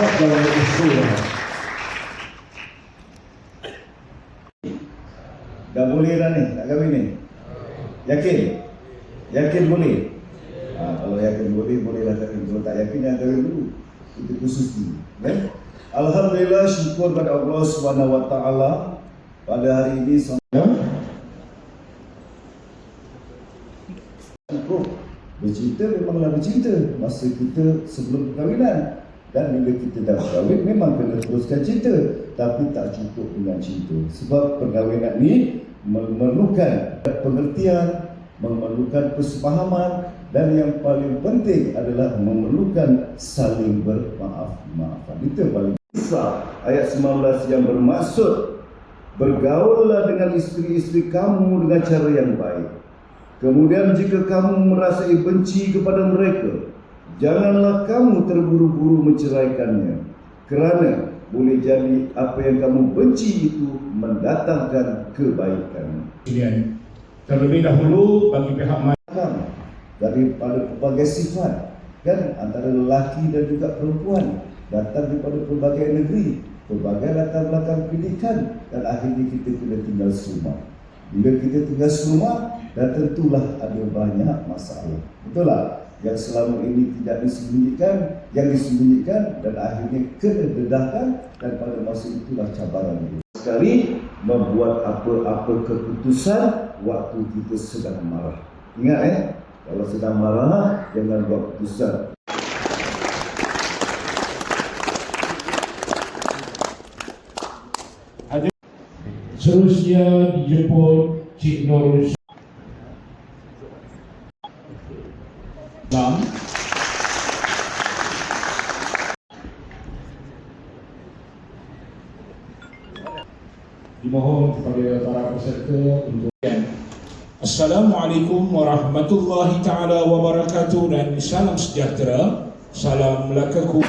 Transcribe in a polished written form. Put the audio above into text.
Tafadhal Rasulullah. Dah boleh dah ni, tak kahwin ni? Yakin? Yakin boleh? Kalau yakin boleh, bolehlah kahwin. Kalau tak yakin, jangan kahwin dulu. Itu khusus ni. Alhamdulillah, syukur kepada Allah Subhanahu Wa Taala pada hari ini. Cukup bercinta memanglah bercinta masa kita sebelum perkahwinan, dan bila kita dah berkahwin memang kena teruskan cinta, tapi tak cukup dengan cinta, sebab perkahwinan ni memerlukan pengertian, memerlukan kesepahaman, dan yang paling penting adalah memerlukan saling bermaaf-maafan. Itu paling besar. Ayat 19 yang bermaksud bergaullah dengan isteri-isteri kamu dengan cara yang baik. Kemudian jika kamu merasai benci kepada mereka, janganlah kamu terburu-buru menceraikannya, kerana boleh jadi apa yang kamu benci itu mendatangkan kebaikan. Terlebih dahulu bagi pihak daripada pelbagai sifat, kan, antara lelaki dan juga perempuan, datang daripada pelbagai negeri, pelbagai latar belakang pendidikan, dan akhirnya kita kena tinggal serumah. Bila kita tinggal serumah, dan tentulah ada banyak masalah. Betul tak? Yang selama ini tidak disembunyikan, yang disembunyikan, dan akhirnya kena dedahkan, dan pada masa itulah cabaran itu. Sekali membuat apa-apa keputusan waktu kita sedang marah. Ingat kalau sedang marah jangan buat keputusan. Seterusnya dijemput Cik Nur Islam. Dimohon kepada para peserta untuk Assalamualaikum warahmatullahi taala wabarakatuh, dan salam sejahtera. Salam lakakum.